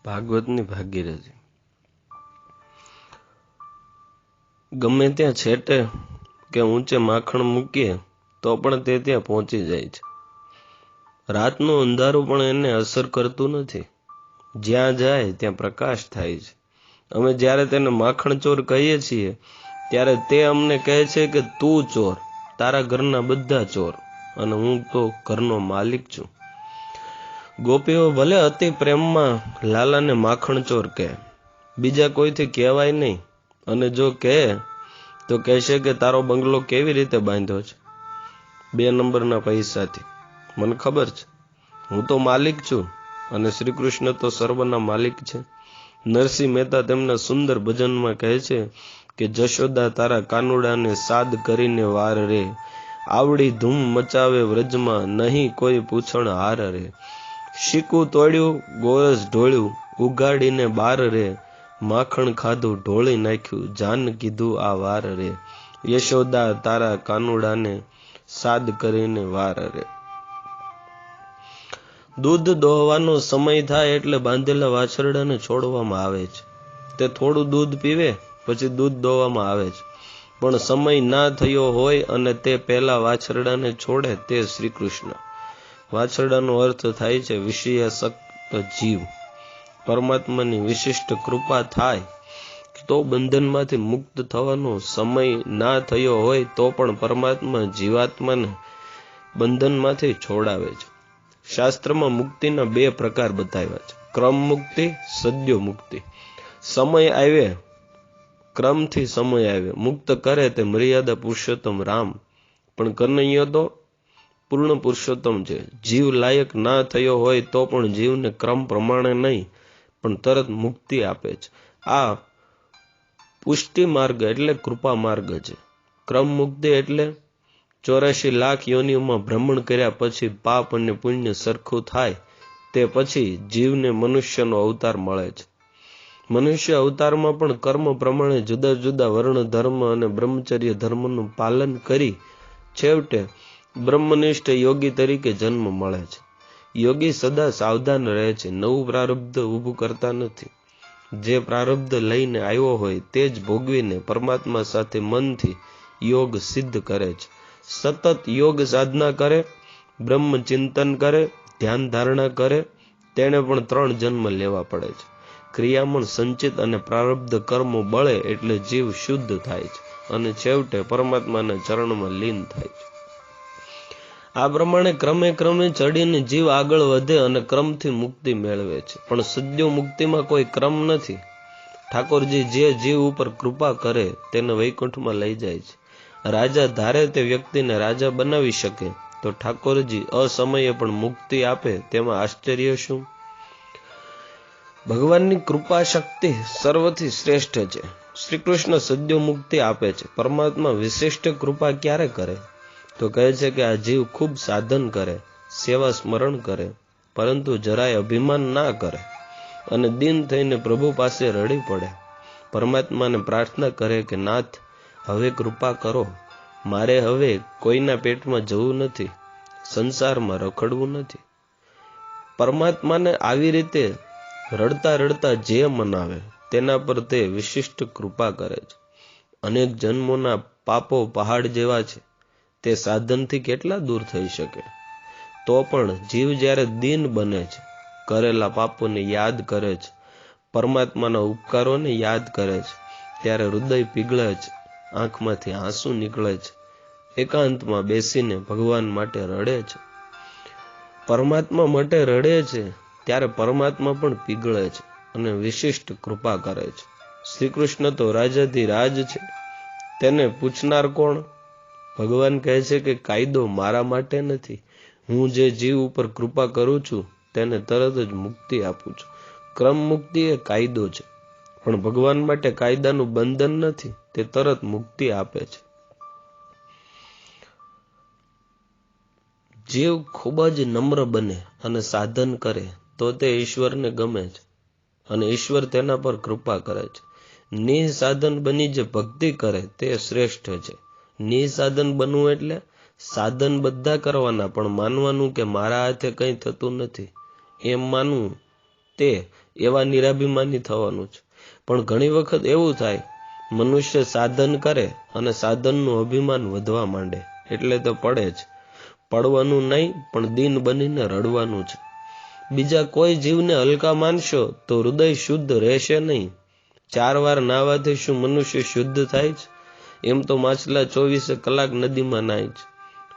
ભાગવતની ભાગીરથી. ગમે ત્યાં છેટે કે ઊંચે માખણ મૂકીએ તો પણ તે ત્યાં પહોંચી જાય છે. રાતનું અંધારું પણ એને અસર કરતું નથી. જ્યાં જાય ત્યાં પ્રકાશ થાય છે. અમે જ્યારે તેને માખણ ચોર કહીએ છીએ ત્યારે તે અમને કહે છે કે તું ચોર, તારા ઘરના બધા ચોર, અને હું તો ઘરનો માલિક છું. ગોપીઓ ભલે અતિ પ્રેમમાં લાલાને માખણ ચોર કહે, બીજા કોઈથી કહેવાય નહીં, અને જો કહે તો કહેશે કે તારો બંગલો કેવી રીતે બાંધ્યો છે? 2 નંબરના પૈસાથી. મને ખબર છે, હું તો માલિક છું, અને શ્રી કૃષ્ણ તો સર્વના માલિક છે. નરસિંહ મહેતા તેમના સુંદર ભજનમાં કહે છે કે જશોદા તારા કાનુડાને સાદ કરીને વાર રે, આવડી ધૂમ મચાવે વ્રજમાં, નહીં કોઈ પૂછણ હાર રે. શીકું તોડ્યું, ગોરસ ઢોળ્યું, ઉગાડીને બાર રે, માખણ ખાધું ઢોળી નાખ્યું, જાન કીધું આ વાર રે. યશોદા તારા કાનુડાને સાદ કરીને વાર રે. દૂધ દોહવાનો સમય થાય એટલે બાંધેલા વાછરડાને છોડવામાં આવે છે. તે થોડું દૂધ પીવે પછી દૂધ દોવામાં આવે છે. પણ સમય ના થયો હોય અને તે પહેલા વાછરડાને છોડે તે શ્રી કૃષ્ણ. વાછરડાનો અર્થ થાય છે વિષયાસક્ત જીવ. પરમાત્માની વિશિષ્ટ કૃપા થાય તો બંધનમાંથી મુક્ત થવાનો સમય ના થયો હોય તો પણ પરમાત્મા જીવાત્માને બંધનમાંથી છોડાવે છે. શાસ્ત્રમાં મુક્તિના 2 પ્રકાર બતાવ્યા છે, ક્રમ મુક્તિ, સદ્યો મુક્તિ. સમય આવે, ક્રમથી સમય આવે, મુક્ત કરે તે મર્યાદા પુરુષોત્તમ રામ, પણ કનૈયો તો પૂર્ણ પુરુષોત્તમ છે. જીવ લાયક ના થયો હોય તો પણ જીવને ક્રમ પ્રમાણે નહીં પણ તરત મુક્તિ આપે છે. આ પુષ્ટિ માર્ગ એટલે કૃપા માર્ગ છે. ક્રમ મુક્તિ એટલે 84 લાખ યોનિઓમાં ભ્રમણ કર્યા પછી પાપ અને પુણ્ય સરખું થાય તે પછી જીવને મનુષ્યનો અવતાર મળે છે. મનુષ્ય અવતારમાં પણ કર્મ પ્રમાણે જુદા જુદા વર્ણ ધર્મ અને બ્રહ્મચર્ય ધર્મનું પાલન કરી છેવટે બ્રહ્મનિષ્ઠ યોગી તરીકે જન્મ મળે છે. યોગી સદા સાવધાન રહે છે, નવું પ્રારબ્ધ ઊભું કરતા નથી. જે પ્રારબ્ધ લઈને આવ્યો હોય તે જ ભોગવીને પરમાત્મા સાથે મનથી યોગ સિદ્ધ કરે છે. સતત યોગ સાધના કરે, બ્રહ્મ ચિંતન કરે, ધ્યાન ધારણા કરે, તેને પણ 3 જન્મ લેવા પડે છે. ક્રિયામણ સંચિત અને પ્રારબ્ધ કર્મો બળે એટલે જીવ શુદ્ધ થાય છે અને છેવટે પરમાત્માના ચરણમાં લીન થાય છે. આ પ્રમાણે ક્રમે ક્રમે ચડીને જીવ આગળ વધે અને ક્રમથી મુક્તિ મેળવે છે. પણ સદ્યો મુક્તિમાં કોઈ ક્રમ નથી. ઠાકોરજી જે જીવ ઉપર કૃપા કરે તેને વૈકુંઠમાં લઈ જાય છે. રાજા ધારે તે વ્યક્તિને રાજા બનાવી શકે તો ઠાકોરજી અસમયે પણ મુક્તિ આપે તેમાં આશ્ચર્ય શું? ભગવાનની કૃપા શક્તિ સર્વથી શ્રેષ્ઠ છે. શ્રી કૃષ્ણ સદ્યો મુક્તિ આપે છે. પરમાત્મા વિશિષ્ટ કૃપા ક્યારે કરે? તો કહે છે કે આ જીવ ખૂબ સાધન કરે, સેવા સ્મરણ કરે, પરંતુ જરાય અભિમાન ના કરે અને દીન થઈને પ્રભુ પાસે રડી પડે. પરમાત્માને પ્રાર્થના કરે કે નાથ, હવે કૃપા કરો, મારે હવે કોઈના પેટમાં જવું નથી, સંસારમાં રખડવું નથી. પરમાત્માને આવી રીતે રડતા રડતા જે મનાવે તેના પર તે વિશિષ્ટ કૃપા કરે છે. અનેક જન્મોના પાપો પહાડ જેવા છે, તે સાધનથી કેટલા દૂર થઈ શકે? તો પણ જીવ જ્યારે દીન બને છે, કરેલા પાપોને યાદ કરે છે, પરમાત્માના ઉપકારોને યાદ કરે છે, ત્યારે હૃદય પીગળે છે, આંખમાંથી આંસુ નીકળે છે, એકાંતમાં બેસીને ભગવાન માટે રડે છે. પરમાત્મા માટે રડે છે ત્યારે પરમાત્મા પણ પીગળે છે અને વિશિષ્ટ કૃપા કરે છે. શ્રી કૃષ્ણ તો રાજાથી રાજ છે, તેને પૂછનાર કોણ? ભગવાન કહે છે કે કાયદો મારા માટે નથી, હું જે જીવ ઉપર કૃપા કરું છું તેને તરત જ મુક્તિ આપું છું. ક્રમ મુક્તિ એ કાયદો છે, પણ ભગવાન માટે કાયદાનું બંધન નથી, તે તરત મુક્તિ આપે છે. જીવ ખૂબ જ નમ્ર બને અને સાધન કરે તો તે ઈશ્વરને ગમે છે અને ઈશ્વર તેના પર કૃપા કરે છે. નિસાધન બની જે ભક્તિ કરે તે શ્રેષ્ઠ છે. નિસાધન બનવું એટલે સાધન બધા કરવાના પણ માનવાનું કે મારા હાથે કંઈ થતું નથી એમ માનવું તે એવા નિરાભિમાની થવાનું છે. પણ ઘણી વખત એવું થાય, મનુષ્ય સાધન કરે અને સાધનનું અભિમાન વધવા માંડે એટલે તો પડે જ. પડવાનું નહીં, પણ દીન બનીને રડવાનું છે. બીજા કોઈ જીવને હલકા માનશો તો હૃદય શુદ્ધ રહેશે નહીં. 4 વાર નાહવાથી શું મનુષ્ય શુદ્ધ થાય છે? એમ તો માછલા 24 કલાક નદીમાં નાય છે.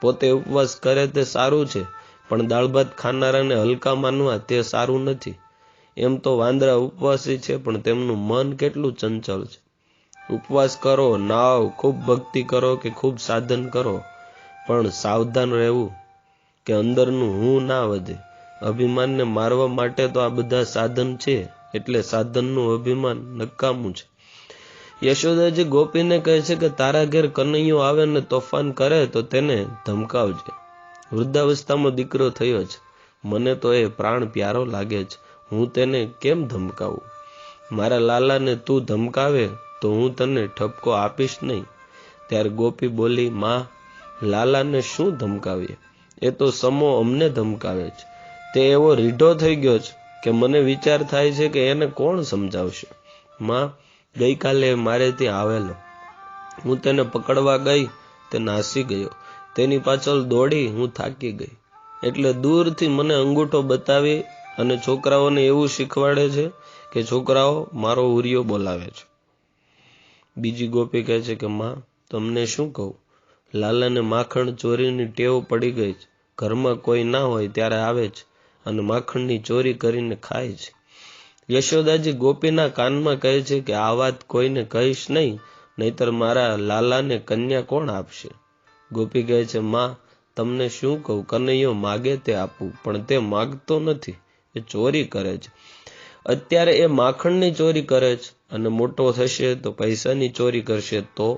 પોતે ઉપવાસ કરે તે સારું છે, પણ દાળ ભાત ખાનારાને હલકા માનવા તે સારું નથી. એમ તો વાંદરા ઉપવાસી છે, પણ તેમનું મન કેટલું ચંચળ છે. ઉપવાસ કરો, નાવ, ખૂબ ભક્તિ કરો કે ખૂબ સાધન કરો, પણ સાવધાન રહેવું કે અંદરનું હું ના વધે. અભિમાનને મારવા માટે તો આ બધા સાધન છે, એટલે સાધનનું અભિમાન નકામું છે. યશોદાજી ગોપીને કહે છે કે તારા ઘેર કનૈયો આવે ને તોફાન કરે તો તેને ધમકાવજે. વૃદ્ધાવસ્થામાં દીકરો થયો છે, મને તો એ પ્રાણ પ્યારો લાગે છે, હું તેને કેમ ધમકાવું? મારા લાલાને તું ધમકાવે તો હું તને ઠપકો આપીશ નહીં. ત્યારે ગોપી બોલી, માં, લાલાને શું ધમકાવીએ? એ તો સમો અમને ધમકાવે છે. તે એવો રીઢો થઈ ગયો છે કે મને વિચાર થાય છે કે એને કોણ સમજાવશે. માં, ગઈકાલે મારે ત્યાં આવેલો. હું તેને પકડવા ગઈ, તે નાસી ગયો. તેની પાછળ દોડી હું થાકી ગઈ, એટલે દૂરથી મને અંગૂઠો બતાવી અને છોકરાઓને એવું શીખવાડે છે કે છોકરાઓ મારો ઉરિયો બોલાવે છે. બીજી ગોપી કહે છે કે માં, તમને શું કહું, લાલાને માખણ ચોરીની ટેવ પડી ગઈ છે. ઘરમાં કોઈ ના હોય ત્યારે આવે છે અને માખણની ચોરી કરીને ખાય છે. યશોદાજી ગોપીના કાનમાં કહે છે કે આ વાત કોઈને કહીશ નહીં, નહીતર મારા લાલાને કન્યા કોણ આપશે? ગોપી કહે છે, માં, તમને શું કહું, કનૈયો માગે તે આપવું, પણ તે માગતો નથી, એ ચોરી કરે છે. અત્યારે એ માખણની ચોરી કરે છે અને મોટો થશે તો પૈસાની ચોરી કરશે તો?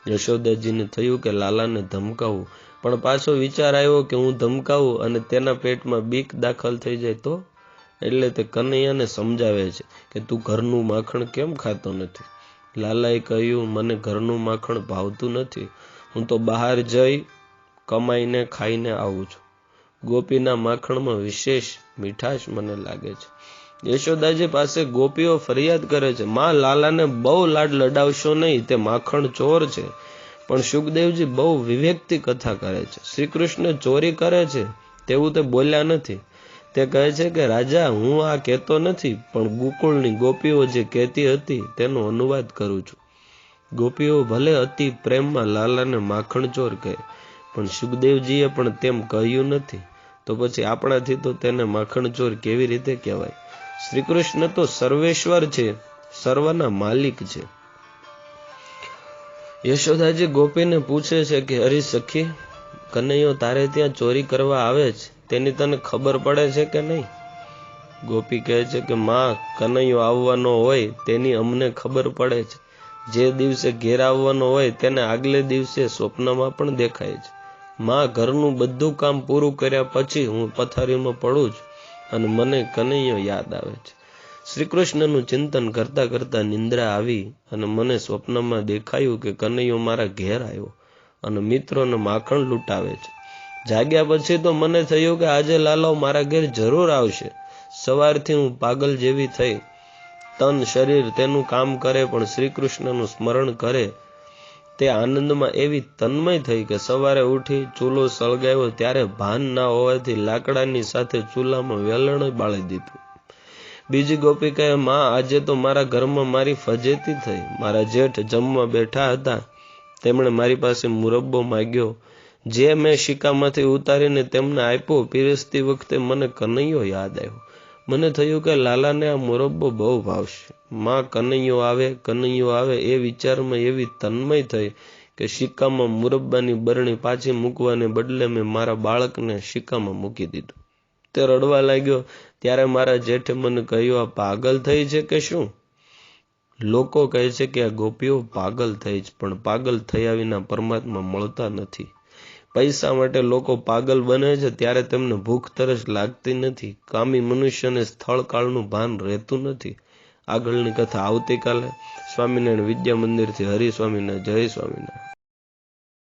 યશોદાજીને થયું કે લાલાને ધમકાવું, પણ પાછો વિચાર આવ્યો કે હું ધમકાવું અને તેના પેટમાં બીક દાખલ થઈ જાય તો? એટલે તે કનૈયાને સમજાવે છે કે તું ઘરનું માખણ કેમ ખાતો નથી? લાલાએ કહ્યું, મને ઘરનું માખણ ભાવતું નથી, હું તો બહાર જઈ કમાઈને ખાઈને આવું છું. ગોપીના માખણમાં વિશેષ મીઠાશ મને લાગે છે. યશોદાજી પાસે ગોપીઓ ફરિયાદ કરે છે, માં, લાલાને બહુ લાડ લડાવશો નહીં, તે માખણ ચોર છે. પણ શુકદેવજી બહુ વિવેકથી કથા કરે છે. શ્રી કૃષ્ણ ચોરી કરે છે તેવું તે બોલ્યા નથી. તે કહે છે કે રાજા, હું આ કહેતો નથી, પણ ગોકુળની ગોપીઓ જે કહેતી હતી તેનો અનુવાદ કરું છું. ગોપીઓ ભલે અતિ પ્રેમમાં લાલાને માખણ ચોર કહે, પણ શુકદેવજીએ પણ તેમ કહ્યું નથી, તો પછી આપણાથી તો તેને માખણ ચોર કેવી રીતે કહેવાય? શ્રી કૃષ્ણ તો સર્વેશ્વર છે, સર્વના માલિક છે. યશોદાજી ગોપીને પૂછે છે કે હરી સખી, કનૈયો તારે ત્યાં ચોરી કરવા આવે છે તેની તને ખબર પડે છે કે નહીં? ગોપી કહે છે કે માં, કનૈયો આવવાનો હોય તેની અમને ખબર પડે છે. જે દિવસે ઘેર આવવાનો હોય તેને આગલે દિવસે સ્વપ્નમાં પણ દેખાય છે. માં, ઘરનું બધું કામ પૂરું કર્યા પછી હું પથારીમાં પડું છું અને મને કનૈયો યાદ આવે છે. શ્રી કૃષ્ણનું ચિંતન કરતા કરતા નિંદ્રા આવી અને મને સ્વપ્નમાં દેખાયું કે કનૈયો મારા ઘેર આવ્યો અને મિત્રોને માખણ લૂંટાવે છે. જાગ્યા પછી તો મને થયું કે આજે લાલો મારા ઘેર જરૂર આવશે. સવારથી હું પાગલ જેવી થઈ. તન શરીર તેનું કામ કરે, પણ શ્રી કૃષ્ણનું સ્મરણ કરે. તે આનંદમાં એવી તન્મય થઈ કે સવારે ઉઠી ચૂલો સળગાવ્યો ત્યારે ભાન ના હોવાથી લાકડાની સાથે ચૂલામાં વેલણ બાળી દીધું. બીજી ગોપી કહે, માં, આજે તો મારા ઘરમાં મારી ફજેતી થઈ. મારા જેઠ જમવા બેઠા હતા, તેમણે મારી પાસે મુરબ્બો માંગ્યો, જે મેં શિકામાંથી ઉતારીને તેમને આપ્યો. પીરસતી વખતે મને કનૈયો યાદ આવ્યો. મને થયું કે લાલાને આ મુરબ્બો બહુ ભાવશે. માં, કનૈયો આવે એ વિચારમાં એવી તન્મય થઈ કે શિકામાં મુરબ્બાની બરણી પાછી મૂકવાને બદલે મેં મારા બાળકને શિકામાં મૂકી દીધું. તે રડવા લાગ્યો. ત્યારે મારા જેઠે મને કહ્યું, આ પાગલ થઈ છે કે શું? લોકો કહે છે કે આ ગોપીઓ પાગલ થઈ છે, પણ પાગલ થયા વિના પરમાત્મા મળતા નથી. પૈસા માટે લોકો પાગલ બને છે ત્યારે તેમને ભૂખ તરસ લાગતી નથી. કામી મનુષ્યને સ્થળ કાળનું ભાન રહેતું નથી. આગળની કથા આવતીકાલે. સ્વામિનારાયણ વિદ્યા મંદિરથી હરિ સ્વામીના જય સ્વામિનારાયણ.